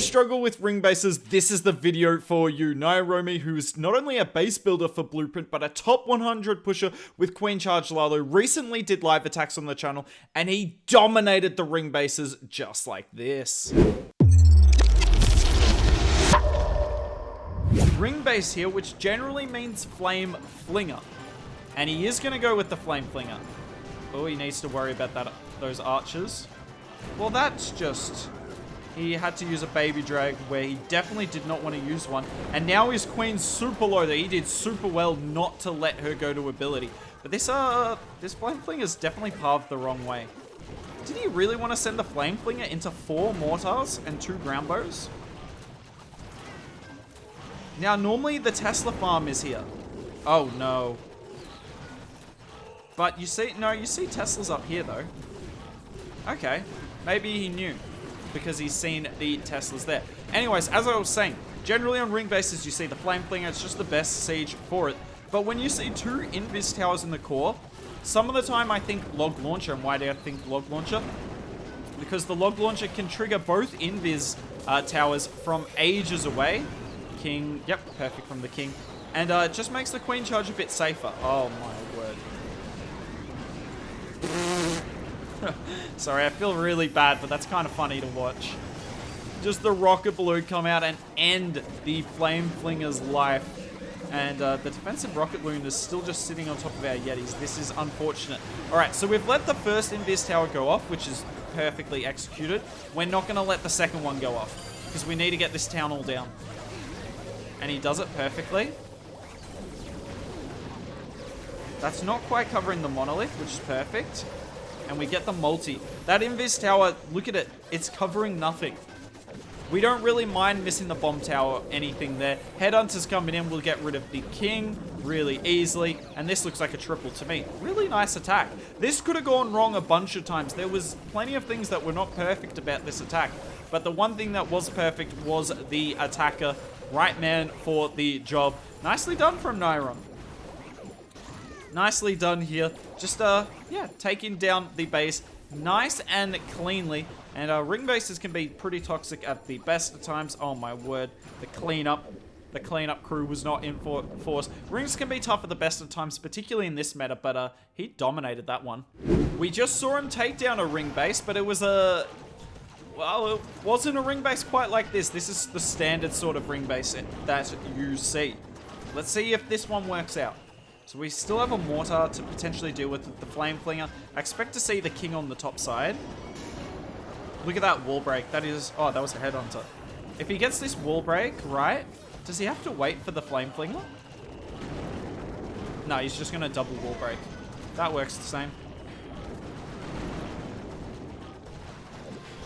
struggle with ring bases, this is the video for you. Nyarome, who's not only a base builder for Blueprint, but a top 100 pusher with Queen Charge Lalo, recently did live attacks on the channel, and he dominated the ring bases just like this. Ring base here, which generally means flame flinger. And he is going to go with the flame flinger. Oh, he needs to worry about those archers. Well, that's just... He had to use a baby drag where he definitely did not want to use one. And now his queen's super low that he did super well not to let her go to ability. But this flame flinger is definitely paths the wrong way. Did he really want to send the flame flinger into 4 mortars and 2 ground bows? Now, normally the Tesla farm is here. Oh, no. But you see, no, you see Teslas up here, though. Okay. Maybe he knew, because he's seen the Teslas there. Anyways, as I was saying, generally on ring bases, you see the flame flinger. It's just the best siege for it. But when you see 2 invis towers in the core, some of the time I think log launcher. And why do I think log launcher? Because the log launcher can trigger both invis towers from ages away. King, yep, perfect from the king. And it just makes the queen charge a bit safer. Oh my word. Sorry, I feel really bad, but that's kind of funny to watch. Just the rocket balloon come out and end the flame flinger's life. And the defensive rocket balloon is still just sitting on top of our Yetis. This is unfortunate. Alright, so we've let the first invis tower go off, which is perfectly executed. We're not going to let the second one go off, because we need to get this town all down. And he does it perfectly. That's not quite covering the monolith, which is perfect. And we get the multi. That invis tower, look at it. It's covering nothing. We don't really mind missing the bomb tower or anything there. Headhunters coming in will get rid of the king really easily. And this looks like a triple to me. Really nice attack. This could have gone wrong a bunch of times. There was plenty of things that were not perfect about this attack. But the one thing that was perfect was the attacker. Right man for the job. Nicely done from Nyarome. Nicely done here. Just, yeah, taking down the base nice and cleanly. And ring bases can be pretty toxic at the best of times. Oh my word. The cleanup crew was not in force. Rings can be tough at the best of times, particularly in this meta, but he dominated that one. We just saw him take down a ring base, but it was a... Well, it wasn't a ring base quite like this. This is the standard sort of ring base that you see. Let's see if this one works out. So we still have a mortar to potentially deal with the flame flinger. I expect to see the king on the top side. Look at that wall break. That is... Oh, that was a headhunter. If he gets this wall break, right, does he have to wait for the flame flinger? No, he's just going to double wall break. That works the same.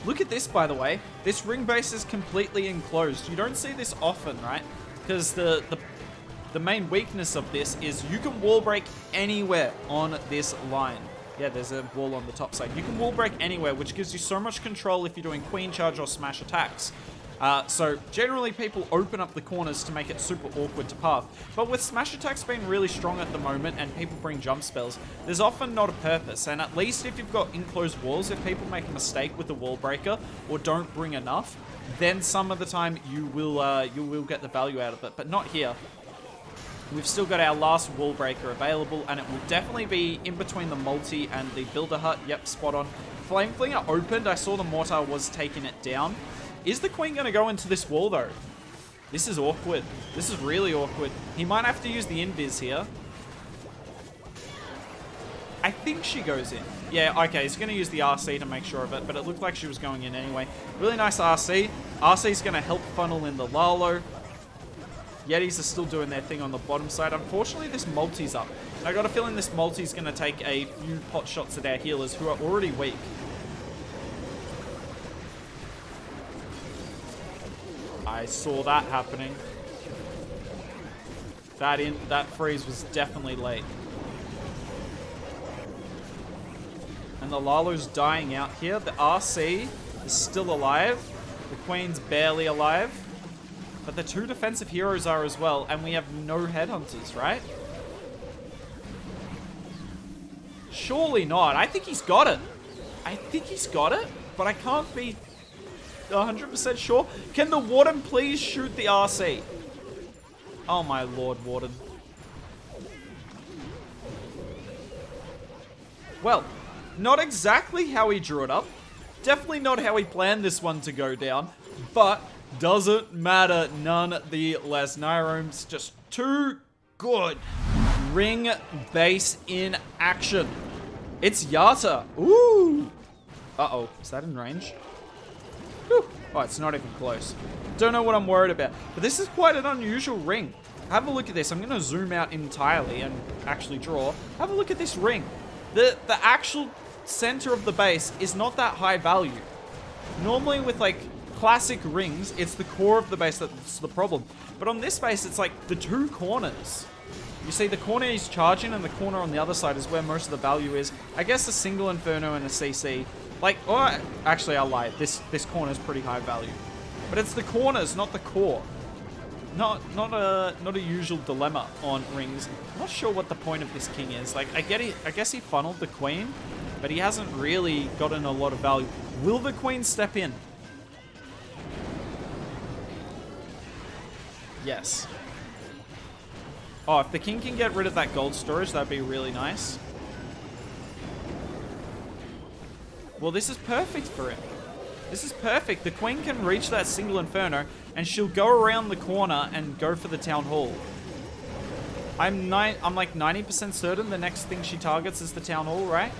Look at this, by the way. This ring base is completely enclosed. You don't see this often, right? Because the main weakness of this is you can wall break anywhere on this line. Yeah, there's a wall on the top side. You can wall break anywhere, which gives you so much control if you're doing queen charge or smash attacks. So generally people open up the corners to make it super awkward to path. But with smash attacks being really strong at the moment and people bring jump spells, there's often not a purpose. And at least if you've got enclosed walls, if people make a mistake with the wall breaker or don't bring enough, then some of the time you will get the value out of it. But not here. We've still got our last wall breaker available, and it will definitely be in between the multi and the builder hut. Yep, spot on. Flame flinger opened. I saw the mortar was taking it down. Is the queen going to go into this wall, though? This is awkward. This is really awkward. He might have to use the invis here. I think she goes in. Yeah, okay, he's going to use the RC to make sure of it, but it looked like she was going in anyway. Really nice RC. RC's going to help funnel in the Lalo. Yetis are still doing their thing on the bottom side. Unfortunately, this multi's up. I got a feeling this multi's going to take a few pot shots at our healers who are already weak. I saw that happening. That freeze was definitely late. And the Lalo's dying out here. The RC is still alive. The Queen's barely alive. But the 2 defensive heroes are as well, and we have no headhunters, right? Surely not. I think he's got it. I think he's got it, but I can't be 100% sure. Can the Warden please shoot the RC? Oh my lord, Warden. Well, not exactly how he drew it up. Definitely not how he planned this one to go down. But doesn't matter nonetheless. Nyarome's just too good. Ring base in action. It's Yata. Ooh. Uh-oh. Is that in range? Whew. Oh, it's not even close. Don't know what I'm worried about. But this is quite an unusual ring. Have a look at this. I'm going to zoom out entirely and actually draw. Have a look at this ring. The actual center of the base is not that high value. Normally with like classic rings, it's the core of the base that's the problem. But on this base, it's like the two corners. You see the corner he's charging and the corner on the other side is where most of the value is. I guess a single Inferno and a CC. Like, or actually I lied. This corner is pretty high value. But it's the corners, not the core. Not a usual dilemma on rings. I'm not sure what the point of this king is. Like, I guess he funneled the queen, but he hasn't really gotten a lot of value. Will the queen step in? Yes. Oh, if the king can get rid of that gold storage, that'd be really nice. Well, this is perfect for him. This is perfect. The queen can reach that single Inferno, and she'll go around the corner and go for the town hall. I'm like 90% certain the next thing she targets is the town hall, right?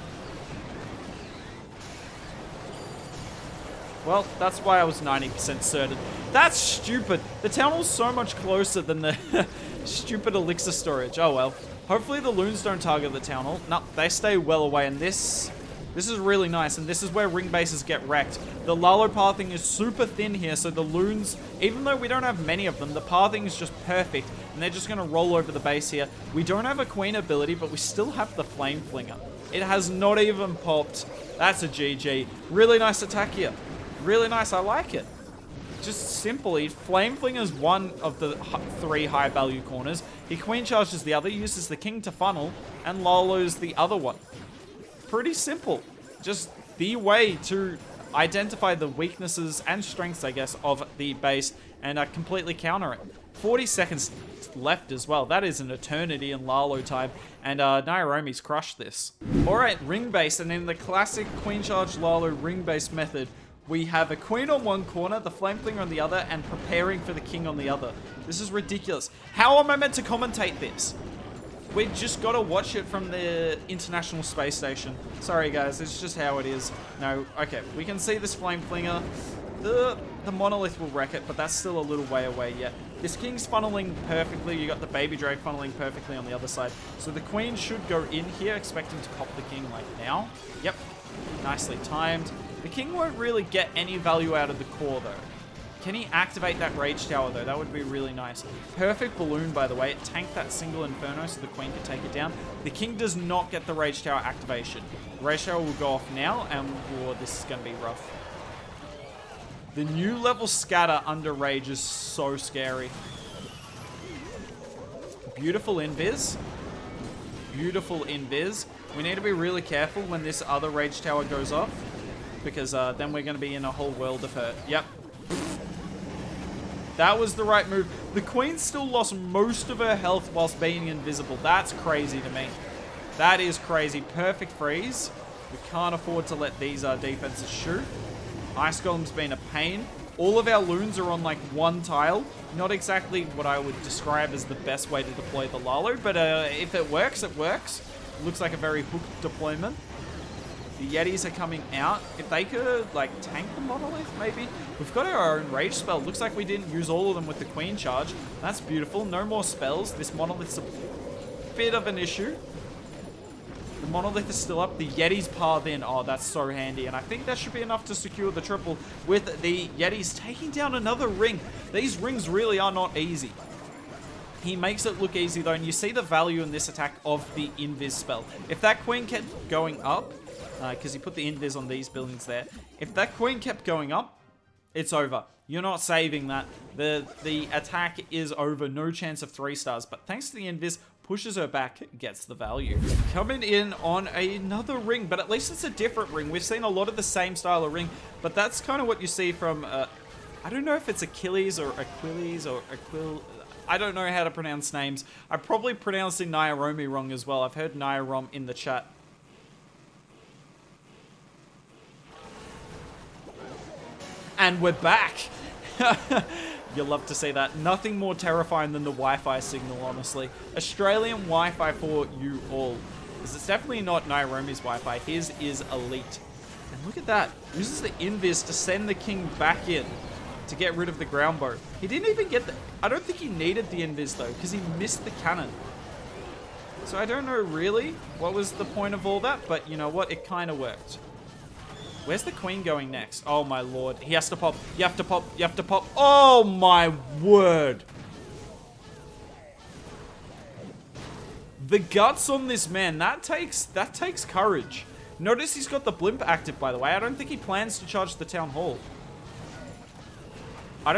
Well, that's why I was 90% certain. That's stupid. The town hall's so much closer than the stupid elixir storage. Oh well. Hopefully the loons don't target the town hall. No, they stay well away, and this is really nice, and this is where ring bases get wrecked. The Lalo pathing is super thin here, so the loons, even though we don't have many of them, the pathing is just perfect, and they're just going to roll over the base here. We don't have a queen ability, but we still have the flame flinger. It has not even popped. That's a GG. Really nice attack here. Really nice. I like it. Just simply, flame flinger is one of the three high value corners. He queen charges the other, uses the king to funnel, and Lalo's the other one. Pretty simple. Just the way to identify the weaknesses and strengths, I guess, of the base and completely counter it. 40 seconds left as well. That is an eternity in Lalo time, and Nyarome's crushed this. Alright, ring base, and in the classic Queen Charge Lalo ring base method, we have a queen on one corner, the flame flinger on the other, and preparing for the king on the other. This is ridiculous. How am I meant to commentate this? We just gotta watch it from the International Space Station. Sorry guys, it's just how it is. No, okay, we can see this flame flinger. The monolith will wreck it, but that's still a little way away yet. This king's funneling perfectly. You got the baby drake funneling perfectly on the other side. So the queen should go in here, expecting to pop the king like now. Yep, nicely timed. The king won't really get any value out of the core though. Can he activate that rage tower though? That would be really nice. Perfect balloon, by the way. It tanked that single Inferno so the queen could take it down. The king does not get the rage tower activation. The rage tower will go off now, and this is going to be rough. The new level scatter under rage is so scary. Beautiful invis. Beautiful invis. We need to be really careful when this other rage tower goes off, because then we're going to be in a whole world of hurt. Yep. That was the right move. The queen still lost most of her health whilst being invisible. That's crazy to me. That is crazy. Perfect freeze. We can't afford to let these defenses shoot. Ice Golem's been a pain. All of our loons are on like one tile. Not exactly what I would describe as the best way to deploy the Lalo, but if it works, it works. Looks like a very hooked deployment. The Yetis are coming out. If they could, like, tank the monolith, maybe? We've got our own rage spell. Looks like we didn't use all of them with the Queen Charge. That's beautiful. No more spells. This monolith's a bit of an issue. The monolith is still up. The Yetis path in. Oh, that's so handy. And I think that should be enough to secure the triple with the Yetis taking down another ring. These rings really are not easy. He makes it look easy, though, and you see the value in this attack of the invis spell. If that queen kept going up, because he put the invis on these buildings there. If that queen kept going up, it's over. You're not saving that. The attack is over. No chance of 3 stars. But thanks to the invis, pushes her back, gets the value. Coming in on another ring, but at least it's a different ring. We've seen a lot of the same style of ring, but that's kind of what you see from, I don't know if it's Achilles or Aquilles or Aquil... I don't know how to pronounce names. I'm probably pronouncing Nyarome wrong as well. I've heard Nyarome in the chat. And we're back. You'll love to see that. Nothing more terrifying than the Wi-Fi signal, honestly. Australian Wi-Fi for you all. Because it's definitely not Nyrome's Wi-Fi. His is elite. And look at that. Uses the invis to send the king back in to get rid of the ground bow. He didn't even get the... I don't think he needed the invis though, because he missed the cannon. So I don't know really what was the point of all that, but you know what? It kind of worked. Where's the queen going next? Oh my lord. He has to pop. You have to pop. You have to pop. Oh my word. The guts on this man. That takes courage. Notice he's got the blimp active, by the way. I don't think he plans to charge the town hall. I'm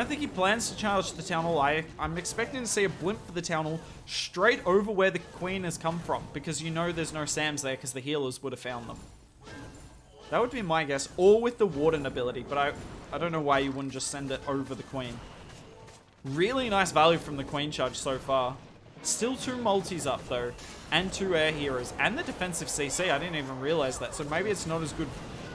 expecting to see a blimp for the town hall straight over where the queen has come from, because you know there's no Sams there because the healers would have found them. That would be my guess, or with the Warden ability, but I don't know why you wouldn't just send it over the queen. Really nice value from the Queen Charge so far. Still 2 multis up though, and 2 air heroes, and the defensive CC. I didn't even realize that, so maybe it's not as good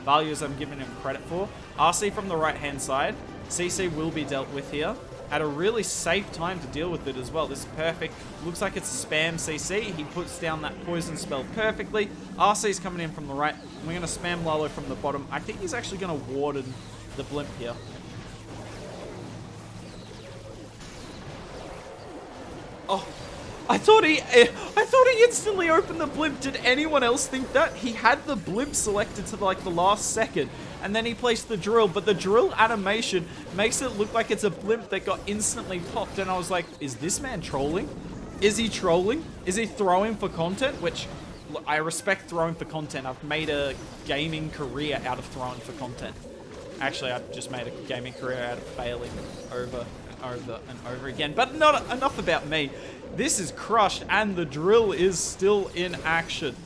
value as I'm giving him credit for. RC from the right hand side. CC will be dealt with here at a really safe time to deal with it as well. This is perfect. Looks like it's a spam CC. He puts down that poison spell perfectly. RC's coming in from the right. We're going to spam Lalo from the bottom. I think he's actually going to warden the blimp here. Oh, I thought he instantly opened the blimp. Did anyone else think that? He had the blimp selected to like the last second, and then he placed the drill, but the drill animation makes it look like it's a blimp that got instantly popped, and I was like, is this man trolling? Is he trolling? Is he throwing for content? Which, look, I respect throwing for content. I've made a gaming career out of throwing for content. Actually, I've just made a gaming career out of failing over and over again, but not enough about me. This is crushed, and the drill is still in action.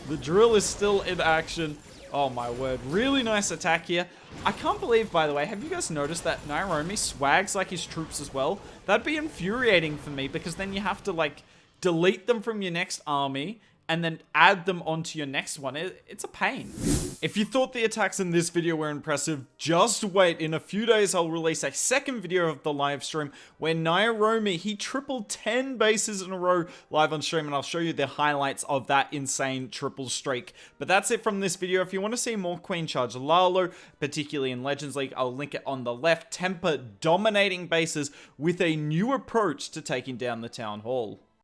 The drill is still in action. Oh my word. Really nice attack here. I can't believe, by the way, have you guys noticed that Nyarome swags like his troops as well? That'd be infuriating for me, because then you have to, like, delete them from your next army and then add them onto your next one. It's a pain. If you thought the attacks in this video were impressive, just wait. In a few days, I'll release a second video of the live stream where Nyarome, he tripled 10 bases in a row live on stream, and I'll show you the highlights of that insane triple streak. But that's it from this video. If you want to see more Queen Charge Lalo, particularly in Legends League, I'll link it on the left. Temper dominating bases with a new approach to taking down the Town Hall.